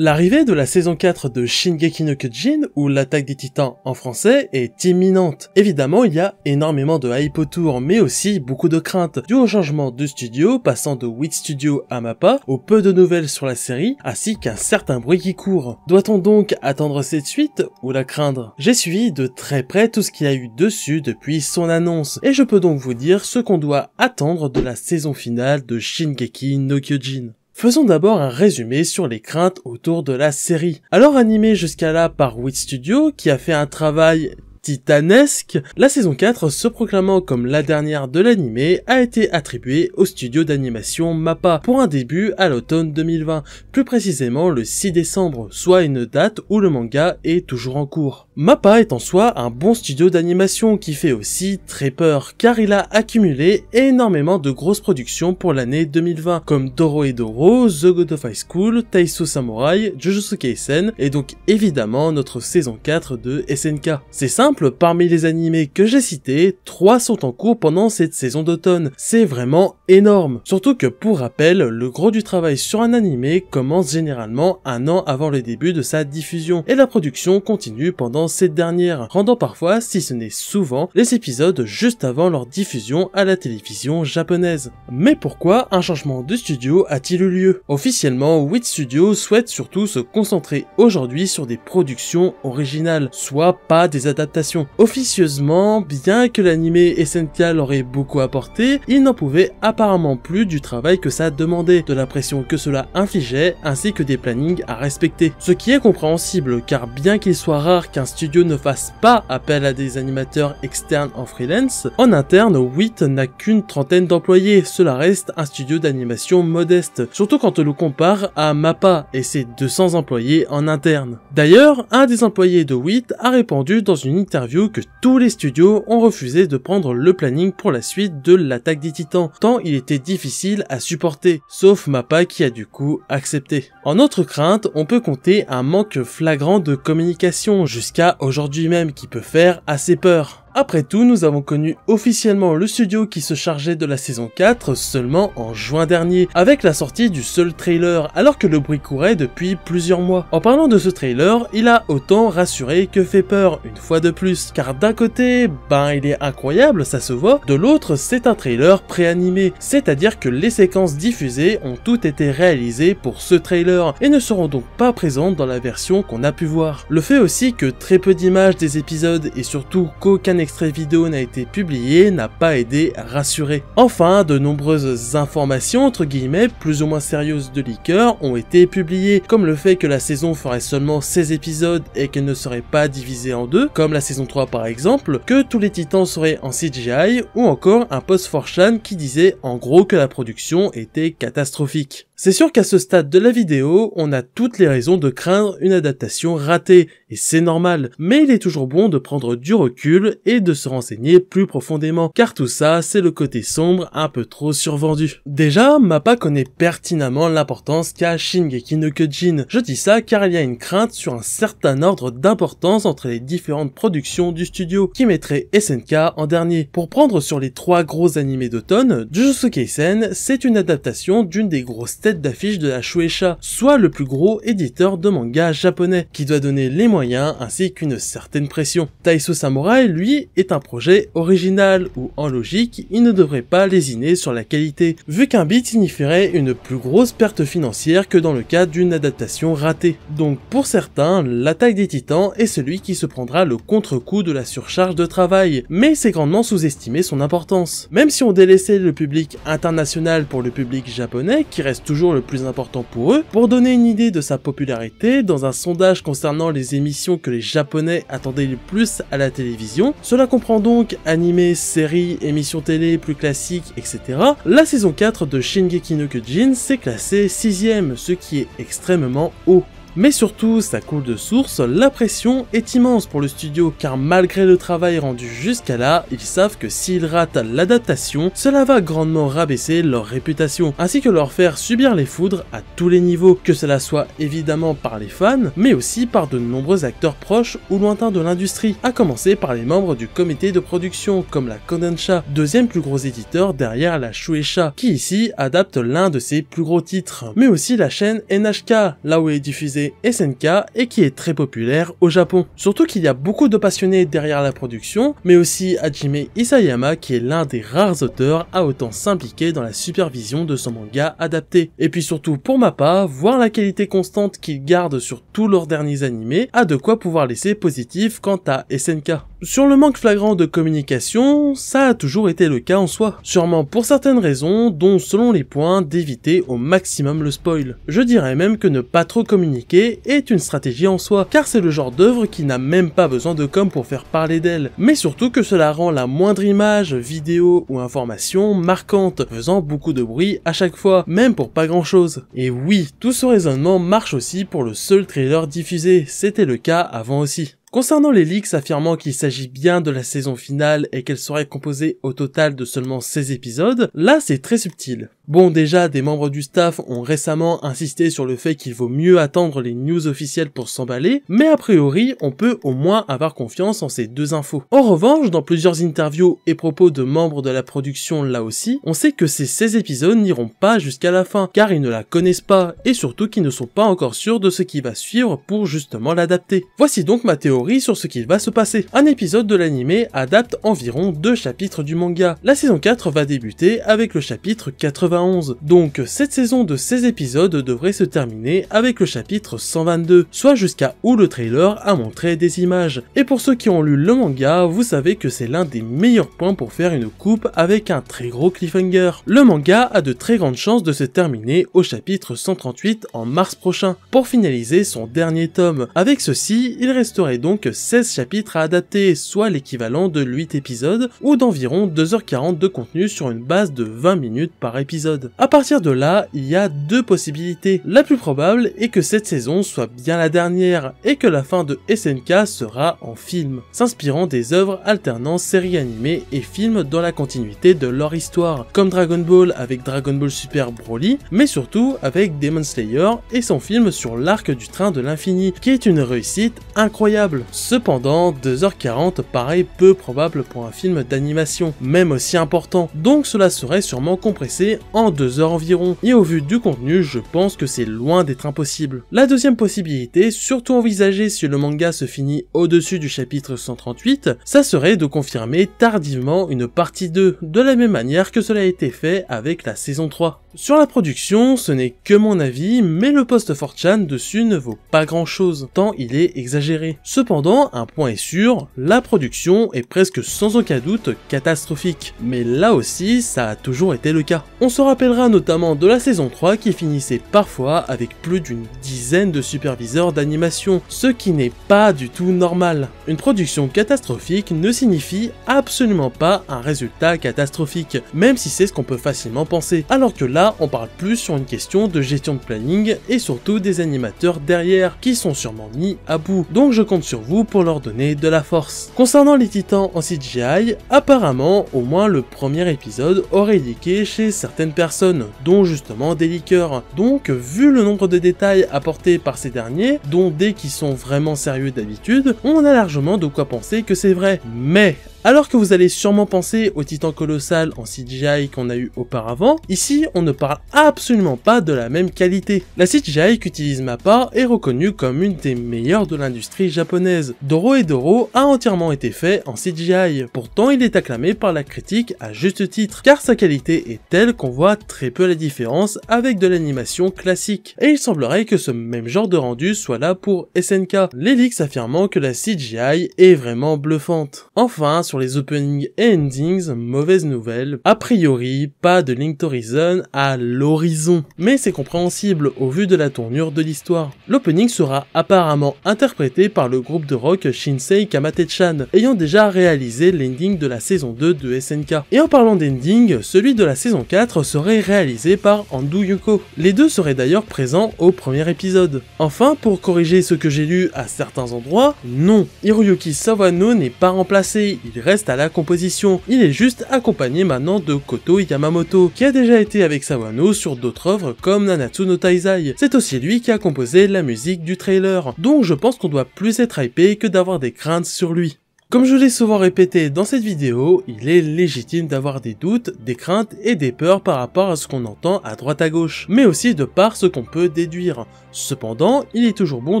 L'arrivée de la saison 4 de Shingeki no Kyojin, ou l'attaque des titans en français, est imminente. Évidemment, il y a énormément de hype autour, mais aussi beaucoup de craintes, dû au changement de studio, passant de Wit Studio à Mappa, au peu de nouvelles sur la série, ainsi qu'un certain bruit qui court. Doit-on donc attendre cette suite, ou la craindre? J'ai suivi de très près tout ce qu'il y a eu dessus depuis son annonce, et je peux donc vous dire ce qu'on doit attendre de la saison finale de Shingeki no Kyojin. Faisons d'abord un résumé sur les craintes autour de la série. Alors animée jusqu'à là par Wit Studio, qui a fait un travail titanesque, la saison 4, se proclamant comme la dernière de l'anime, a été attribuée au studio d'animation Mappa pour un début à l'automne 2020, plus précisément le 6 décembre, soit une date où le manga est toujours en cours. Mappa est en soi un bon studio d'animation qui fait aussi très peur, car il a accumulé énormément de grosses productions pour l'année 2020, comme Dorohedoro, The God of High School, Taiso Samurai, Jujutsu Kaisen, et donc évidemment notre saison 4 de SNK. C'est simple, parmi les animés que j'ai cités, 3 sont en cours pendant cette saison d'automne. C'est vraiment énorme. Surtout que pour rappel, le gros du travail sur un animé commence généralement un an avant le début de sa diffusion, et la production continue pendant cette dernière, rendant parfois, si ce n'est souvent, les épisodes juste avant leur diffusion à la télévision japonaise. Mais pourquoi un changement de studio a-t-il eu lieu? Officiellement, Wit Studio souhaite surtout se concentrer aujourd'hui sur des productions originales, soit pas des adaptations. Officieusement, bien que l'anime SNK leur ait beaucoup apporté, il n'en pouvait apparemment plus du travail que ça demandait, de la pression que cela infligeait, ainsi que des plannings à respecter. Ce qui est compréhensible, car bien qu'il soit rare qu'un studio ne fasse pas appel à des animateurs externes en freelance, en interne, Wit n'a qu'une trentaine d'employés, cela reste un studio d'animation modeste, surtout quand on le compare à Mappa et ses 200 employés en interne. D'ailleurs, un des employés de Wit a répondu dans une interview que tous les studios ont refusé de prendre le planning pour la suite de l'attaque des titans, tant il était difficile à supporter, sauf Mappa qui a du coup accepté. En autre crainte, on peut compter un manque flagrant de communication jusqu'à aujourd'hui même qui peut faire assez peur. Après tout, nous avons connu officiellement le studio qui se chargeait de la saison 4 seulement en juin dernier, avec la sortie du seul trailer, alors que le bruit courait depuis plusieurs mois. En parlant de ce trailer, il a autant rassuré que fait peur, une fois de plus, car d'un côté, il est incroyable, ça se voit, de l'autre, c'est un trailer préanimé, c'est-à-dire que les séquences diffusées ont toutes été réalisées pour ce trailer, et ne seront donc pas présentes dans la version qu'on a pu voir. Le fait aussi que très peu d'images des épisodes, et surtout qu'aucun extrait vidéo n'a été publié, n'a pas aidé à rassurer. Enfin, de nombreuses informations entre guillemets plus ou moins sérieuses de leakers ont été publiées, comme le fait que la saison ferait seulement 16 épisodes et qu'elle ne serait pas divisée en deux, comme la saison 3 par exemple, que tous les titans seraient en CGI, ou encore un post 4chan qui disait en gros que la production était catastrophique. C'est sûr qu'à ce stade de la vidéo, on a toutes les raisons de craindre une adaptation ratée, et c'est normal, mais il est toujours bon de prendre du recul et de se renseigner plus profondément, car tout ça, c'est le côté sombre un peu trop survendu. Déjà, Mappa connaît pertinemment l'importance qu'a Shingeki no Kyojin. Je dis ça car il y a une crainte sur un certain ordre d'importance entre les différentes productions du studio, qui mettrait SNK en dernier. Pour prendre sur les 3 gros animés d'automne, Jujutsu Kaisen, c'est une adaptation d'une des grosses têtes d'affiche de la Shueisha, soit le plus gros éditeur de manga japonais, qui doit donner les moyens ainsi qu'une certaine pression. Taiso Samurai, lui, est un projet original où, en logique, il ne devrait pas lésiner sur la qualité, vu qu'un bid signifierait une plus grosse perte financière que dans le cas d'une adaptation ratée. Donc pour certains, l'attaque des titans est celui qui se prendra le contre-coup de la surcharge de travail, mais c'est grandement sous-estimé son importance. Même si on délaissait le public international pour le public japonais, qui reste toujours le plus important pour eux, pour donner une idée de sa popularité, dans un sondage concernant les émissions que les japonais attendaient le plus à la télévision, cela comprend donc animés, séries, émissions télé plus classiques, etc. La saison 4 de Shingeki no Kyojin s'est classée 6ème, ce qui est extrêmement haut. Mais surtout, ça coule de source, la pression est immense pour le studio, car malgré le travail rendu jusqu'à là, ils savent que s'ils ratent l'adaptation, cela va grandement rabaisser leur réputation, ainsi que leur faire subir les foudres à tous les niveaux, que cela soit évidemment par les fans, mais aussi par de nombreux acteurs proches ou lointains de l'industrie, à commencer par les membres du comité de production, comme la Kodansha, deuxième plus gros éditeur derrière la Shueisha, qui ici adapte l'un de ses plus gros titres, mais aussi la chaîne NHK, là où est diffusé nommé SNK et qui est très populaire au Japon. Surtout qu'il y a beaucoup de passionnés derrière la production, mais aussi Hajime Isayama qui est l'un des rares auteurs à autant s'impliquer dans la supervision de son manga adapté. Et puis surtout pour ma part, voir la qualité constante qu'il garde sur tous leurs derniers animés a de quoi pouvoir laisser positif quant à SNK. Sur le manque flagrant de communication, ça a toujours été le cas en soi. Sûrement pour certaines raisons, dont selon les points d'éviter au maximum le spoil. Je dirais même que ne pas trop communiquer est une stratégie en soi, car c'est le genre d'œuvre qui n'a même pas besoin de com pour faire parler d'elle, mais surtout que cela rend la moindre image, vidéo ou information marquante, faisant beaucoup de bruit à chaque fois, même pour pas grand chose. Et oui, tout ce raisonnement marche aussi pour le seul trailer diffusé, c'était le cas avant aussi. Concernant les leaks affirmant qu'il s'agit bien de la saison finale et qu'elle serait composée au total de seulement 16 épisodes, là c'est très subtil. Bon, déjà, des membres du staff ont récemment insisté sur le fait qu'il vaut mieux attendre les news officielles pour s'emballer, mais a priori, on peut au moins avoir confiance en ces deux infos. En revanche, dans plusieurs interviews et propos de membres de la production là aussi, on sait que ces 16 épisodes n'iront pas jusqu'à la fin, car ils ne la connaissent pas, et surtout qu'ils ne sont pas encore sûrs de ce qui va suivre pour justement l'adapter. Voici donc ma théorie sur ce qu'il va se passer. Un épisode de l'animé adapte environ 2 chapitres du manga. La saison 4 va débuter avec le chapitre 91. Donc cette saison de 16 épisodes devrait se terminer avec le chapitre 122, soit jusqu'à où le trailer a montré des images. Et pour ceux qui ont lu le manga, vous savez que c'est l'un des meilleurs points pour faire une coupe avec un très gros cliffhanger. Le manga a de très grandes chances de se terminer au chapitre 138 en mars prochain, pour finaliser son dernier tome. Avec ceci, il resterait donc 16 chapitres à adapter, soit l'équivalent de 8 épisodes, ou d'environ 2h40 de contenu sur une base de 20 minutes par épisode. À partir de là, il y a deux possibilités. La plus probable est que cette saison soit bien la dernière, et que la fin de SNK sera en film, s'inspirant des œuvres alternant séries animées et films dans la continuité de leur histoire, comme Dragon Ball avec Dragon Ball Super Broly, mais surtout avec Demon Slayer et son film sur l'arc du train de l'infini, qui est une réussite incroyable. Cependant, 2h40 paraît peu probable pour un film d'animation, même aussi important, donc cela serait sûrement compressé en 2 heures environ, et au vu du contenu, je pense que c'est loin d'être impossible. La deuxième possibilité, surtout envisagée si le manga se finit au-dessus du chapitre 138, ça serait de confirmer tardivement une partie 2, de la même manière que cela a été fait avec la saison 3. Sur la production, ce n'est que mon avis, mais le post 4chan dessus ne vaut pas grand chose, tant il est exagéré. Cependant, un point est sûr, la production est presque sans aucun doute catastrophique, mais là aussi, ça a toujours été le cas. On se rappellera notamment de la saison 3 qui finissait parfois avec plus d'une dizaine de superviseurs d'animation, ce qui n'est pas du tout normal. Une production catastrophique ne signifie absolument pas un résultat catastrophique, même si c'est ce qu'on peut facilement penser, alors que là on parle plus sur une question de gestion de planning et surtout des animateurs derrière qui sont sûrement mis à bout, donc je compte sur vous pour leur donner de la force. Concernant les titans en CGI, apparemment au moins le premier épisode aurait leaké chez certaines personnes, dont justement des leakers. Donc vu le nombre de détails apportés par ces derniers, dont des qui sont vraiment sérieux d'habitude, on a largement de quoi penser que c'est vrai. Mais alors que vous allez sûrement penser au titan colossal en CGI qu'on a eu auparavant, ici on ne parle absolument pas de la même qualité. La CGI qu'utilise MAPPA est reconnue comme une des meilleures de l'industrie japonaise. Dorohedoro a entièrement été fait en CGI, pourtant il est acclamé par la critique à juste titre, car sa qualité est telle qu'on voit très peu la différence avec de l'animation classique. Et il semblerait que ce même genre de rendu soit là pour SNK, les leaks affirmant que la CGI est vraiment bluffante. Enfin, sur les openings et endings, mauvaise nouvelle, a priori pas de Linked Horizon à l'horizon, mais c'est compréhensible au vu de la tournure de l'histoire. L'opening sera apparemment interprété par le groupe de rock Shinsei Kamate-chan, ayant déjà réalisé l'ending de la saison 2 de SNK. Et en parlant d'ending, celui de la saison 4 serait réalisé par Andu Yuko. Les deux seraient d'ailleurs présents au premier épisode. Enfin, pour corriger ce que j'ai lu à certains endroits, non, Hiroyuki Sawano n'est pas remplacé, il reste à la composition, il est juste accompagné maintenant de Koto Yamamoto, qui a déjà été avec Sawano sur d'autres œuvres comme Nanatsu no Taizai. C'est aussi lui qui a composé la musique du trailer, donc je pense qu'on doit plus être hypé que d'avoir des craintes sur lui. Comme je l'ai souvent répété dans cette vidéo, il est légitime d'avoir des doutes, des craintes et des peurs par rapport à ce qu'on entend à droite à gauche, mais aussi de par ce qu'on peut déduire. Cependant, il est toujours bon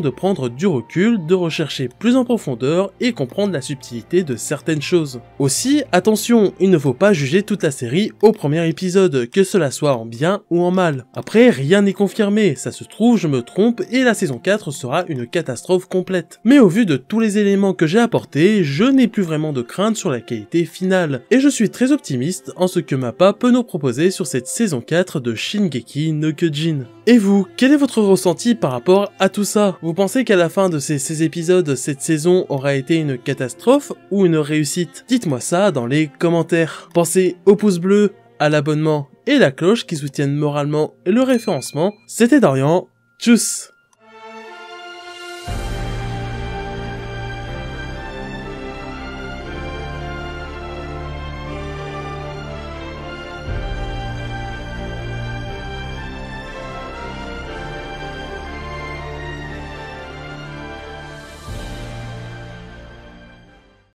de prendre du recul, de rechercher plus en profondeur et comprendre la subtilité de certaines choses. Aussi, attention, il ne faut pas juger toute la série au premier épisode, que cela soit en bien ou en mal. Après, rien n'est confirmé, ça se trouve, je me trompe et la saison 4 sera une catastrophe complète. Mais au vu de tous les éléments que j'ai apportés, je n'ai plus vraiment de crainte sur la qualité finale, et je suis très optimiste en ce que Mappa peut nous proposer sur cette saison 4 de Shingeki no Kyojin. Et vous, quel est votre ressenti par rapport à tout ça? Vous pensez qu'à la fin de ces 16 épisodes, cette saison aura été une catastrophe ou une réussite? Dites-moi ça dans les commentaires. Pensez au pouce bleu, à l'abonnement et la cloche qui soutiennent moralement le référencement. C'était Dorian, tchuss!